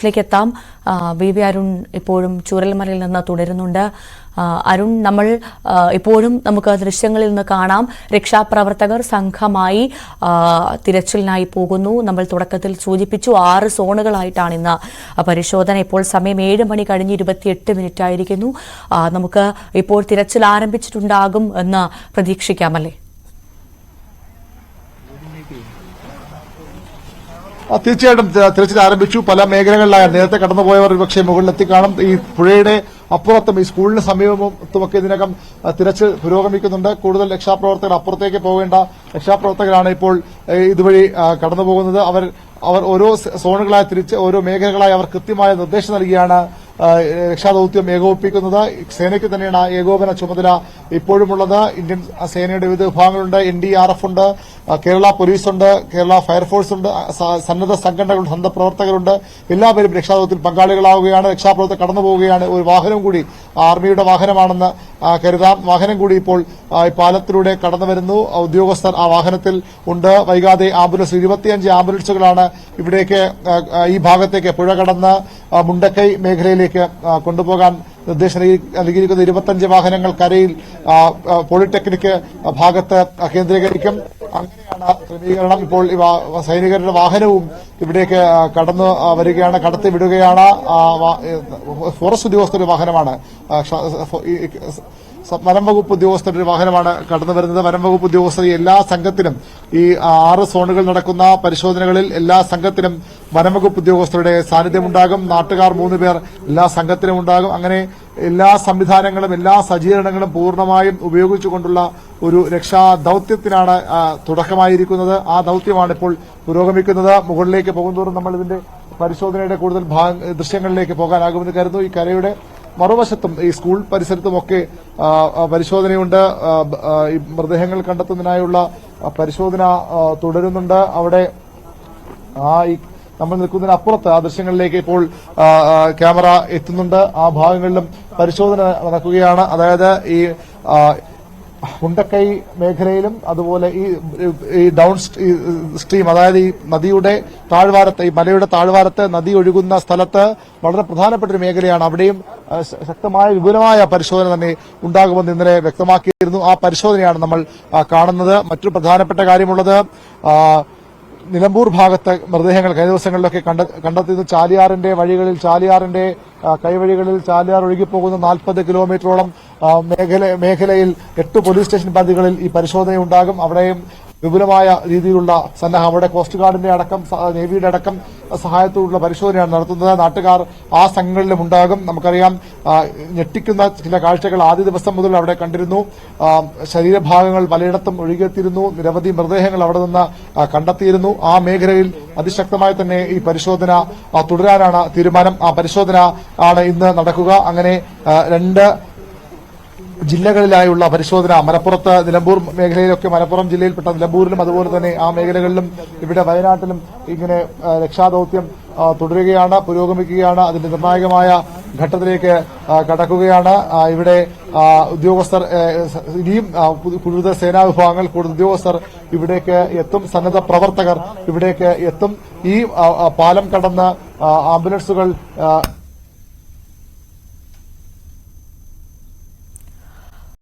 ിലേക്കെത്താം. V V Arun ഇപ്പോഴും ചൂരൽമലയിൽ നിന്ന് തുടരുന്നുണ്ട്. അരുൺ, നമ്മൾ ഇപ്പോഴും നമുക്ക് ദൃശ്യങ്ങളിൽ നിന്ന് കാണാം, രക്ഷാപ്രവർത്തകർ സംഘമായി തിരച്ചിലിനായി പോകുന്നു. നമ്മൾ തുടക്കത്തിൽ സൂചിപ്പിച്ചു 6 സോണുകളായിട്ടാണ് ഇന്ന് പരിശോധന. ഇപ്പോൾ സമയം 7 മണി കഴിഞ്ഞ് 28 മിനിറ്റ് ആയിരിക്കുന്നു. നമുക്ക് ഇപ്പോൾ തിരച്ചിൽ ആരംഭിച്ചിട്ടുണ്ടാകും എന്ന് പ്രതീക്ഷിക്കാമല്ലേ? തീർച്ചയായിട്ടും തിരച്ചിൽ ആരംഭിച്ചു. പല മേഖലകളിലായ നേരത്തെ കടന്നുപോയവർ ഒരുപക്ഷെ മുകളിലെത്തി കാണും. ഈ പുഴയുടെ അപ്പുറത്തും ഈ സ്കൂളിന് സമീപത്തുമൊക്കെ ഇതിനകം തിരച്ചിൽ പുരോഗമിക്കുന്നുണ്ട്. കൂടുതൽ രക്ഷാപ്രവർത്തകർ അപ്പുറത്തേക്ക് പോകേണ്ട രക്ഷാപ്രവർത്തകരാണ് ഇപ്പോൾ ഇതുവഴി കടന്നുപോകുന്നത്. അവർ ഓരോ സോണുകളായി തിരിച്ച് ഓരോ മേഖലകളായി അവർ കൃത്യമായ നിർദ്ദേശം നൽകിയാണ് രക്ഷാദൌത്യം ഏകോപിപ്പിക്കുന്നത്. സേനയ്ക്ക് തന്നെയാണ് ഏകോപന ചുമതല ഇപ്പോഴുമുള്ളത്. ഇന്ത്യൻ സേനയുടെ വിവിധ വിഭാഗങ്ങളുണ്ട്, NDRF ഉണ്ട്, കേരള പോലീസുണ്ട്, കേരള ഫയർഫോഴ്സ് ഉണ്ട്, സന്നദ്ധ സംഘടനകളുണ്ട്, സന്നദ്ധപ്രവർത്തകരുണ്ട്. എല്ലാവരും രക്ഷാദൌത്യത്തിൽ പങ്കാളികളാവുകയാണ്. രക്ഷാപ്രവർത്തകർ കടന്നുപോവുകയാണ്. ഒരു വാഹനം കൂടി ആർമിയുടെ വാഹനമാണെന്ന് കരുതാം. വാഹനം കൂടി ഇപ്പോൾ പാലത്തിലൂടെ കടന്നുവരുന്നു. ഉദ്യോഗസ്ഥർ ആ വാഹനത്തിൽ ഉണ്ട്. വൈകാതെ ആംബുലൻസ് 25 ആംബുലൻസുകളാണ് ഇവിടേക്ക് ഈ ഭാഗത്തേക്ക് പുഴ കടന്ന് മുണ്ടക്കൈ മേഖലയിലേക്ക് കൊണ്ടുപോകാൻ നിർദ്ദേശം നൽകിയിരിക്കുന്ന 25 വാഹനങ്ങൾ കരയിൽ പോളിടെക്നിക് ഭാഗത്ത് കേന്ദ്രീകരിക്കും. അങ്ങനെയാണ് ക്രമീകരണം. ഇപ്പോൾ സൈനികരുടെ വാഹനവും ഇവിടേക്ക് കടന്നു വരികയാണ്, കടത്തി വിടുകയാണ്. ഫോറസ്റ്റ് ഉദ്യോഗസ്ഥരുടെ വാഹനമാണ്, വനം വകുപ്പ് ഉദ്യോഗസ്ഥരുടെ വാഹനമാണ് കടന്നു വരുന്നത്. വനം വകുപ്പ് ഉദ്യോഗസ്ഥർ എല്ലാ സംഘത്തിനും ഈ 6 സോണുകൾ നടക്കുന്ന പരിശോധനകളിൽ എല്ലാ സംഘത്തിനും വനം വകുപ്പ് ഉദ്യോഗസ്ഥരുടെ സാന്നിധ്യമുണ്ടാകും. നാട്ടുകാർ 3 പേർ എല്ലാ സംഘത്തിനും ഉണ്ടാകും. അങ്ങനെ എല്ലാ സംവിധാനങ്ങളും എല്ലാ സജ്ജീകരണങ്ങളും പൂർണ്ണമായും ഉപയോഗിച്ചുകൊണ്ടുള്ള ഒരു രക്ഷാ ദൌത്യത്തിനാണ് തുടക്കമായിരിക്കുന്നത്. ആ ദൌത്യമാണ് ഇപ്പോൾ പുരോഗമിക്കുന്നത്. മുകളിലേക്ക് പോകുന്തോറും നമ്മൾ ഇതിന്റെ പരിശോധനയുടെ കൂടുതൽ ദൃശ്യങ്ങളിലേക്ക് പോകാനാകുമെന്ന് കരുതുന്നു. ഈ കരയുടെ മറുവശത്തും ഈ സ്കൂൾ പരിസരത്തുമൊക്കെ പരിശോധനയുണ്ട്. ഈ മൃതദേഹങ്ങൾ കണ്ടെത്തുന്നതിനായുള്ള പരിശോധന തുടരുന്നുണ്ട്. അവിടെ ഈ നമ്മൾ നിൽക്കുന്നതിന് അപ്പുറത്ത് ആ ദൃശ്യങ്ങളിലേക്ക് ഇപ്പോൾ ക്യാമറ എത്തുന്നുണ്ട്. ആ ഭാഗങ്ങളിലും പരിശോധന നടക്കുകയാണ്. അതായത് ഈ മുണ്ടക്കൈ മേഖലയിലും അതുപോലെ ഈ ഡൌൺ സ്ട്രീം, അതായത് ഈ നദിയുടെ താഴ്വാരത്ത്, ഈ മലയുടെ താഴ്വാരത്ത് നദി ഒഴുകുന്ന സ്ഥലത്ത് വളരെ പ്രധാനപ്പെട്ട ഒരു മേഖലയാണ്. അവിടെയും ശക്തമായ വിപുലമായ പരിശോധന തന്നെ ഉണ്ടാകുമെന്ന് ഇന്നലെ വ്യക്തമാക്കിയിരുന്നു. ആ പരിശോധനയാണ് നമ്മൾ കാണുന്നത്. മറ്റൊരു പ്രധാനപ്പെട്ട കാര്യമുള്ളത്, നിലമ്പൂർ ഭാഗത്ത് മൃതദേഹങ്ങൾ കഴിഞ്ഞ ദിവസങ്ങളിലൊക്കെ കണ്ടെത്തിയത് ചാലിയാറിന്റെ വഴികളിൽ, ചാലിയാറിന്റെ കൈവഴികളിൽ ചാലിയാർ ഒഴുകിപ്പോകുന്ന 40 കിലോമീറ്ററോളം മേഖലയിൽ 8 പോലീസ് സ്റ്റേഷൻ പരിധികളിൽ ഈ പരിശോധനയുണ്ടാകും. അവിടെയും വിപുലമായ രീതിയിലുള്ള സന്നാഹം, അവിടെ കോസ്റ്റ് ഗാർഡിന്റെ അടക്കം നേവിയുടെ അടക്കം സഹായത്തോടുള്ള പരിശോധനയാണ് നടത്തുന്നത്. നാട്ടുകാർ ആ സംഘങ്ങളിലും ഉണ്ടാകും. നമുക്കറിയാം, ഞെട്ടിക്കുന്ന ചില കാഴ്ചകൾ ആദ്യ ദിവസം മുതൽ അവിടെ കണ്ടിരുന്നു. ശരീരഭാഗങ്ങൾ പലയിടത്തും ഒഴുകിയെത്തിയിരുന്നു. നിരവധി മൃതദേഹങ്ങൾ അവിടെ നിന്ന് കണ്ടെത്തിയിരുന്നു. ആ മേഖലയിൽ അതിശക്തമായി തന്നെ ഈ പരിശോധന തുടരാനാണ് തീരുമാനം. ആ പരിശോധന ആണ് ഇന്ന് നടക്കുക. അങ്ങനെ 2 ജില്ലകളിലായുള്ള പരിശോധന, മലപ്പുറത്ത് നിലമ്പൂർ മേഖലയിലൊക്കെ, മലപ്പുറം ജില്ലയിൽപ്പെട്ട നിലമ്പൂരിലും അതുപോലെ തന്നെ ആ മേഖലകളിലും ഇവിടെ വയനാട്ടിലും ഇങ്ങനെ രക്ഷാദൌത്യം തുടരുകയാണ്, പുരോഗമിക്കുകയാണ്. അതിന്റെ നിർണായകമായ ഘട്ടത്തിലേക്ക് കടക്കുകയാണ്. ഇവിടെ ഉദ്യോഗസ്ഥർ ഇനിയും കൂടുതൽ സേനാ വിഭാഗങ്ങൾ, കൂടുതൽ ഉദ്യോഗസ്ഥർ ഇവിടേക്ക് എത്തും. സന്നദ്ധ പ്രവർത്തകർ ഇവിടേക്ക് എത്തും. ഈ പാലം കടന്ന് ആംബുലൻസുകൾ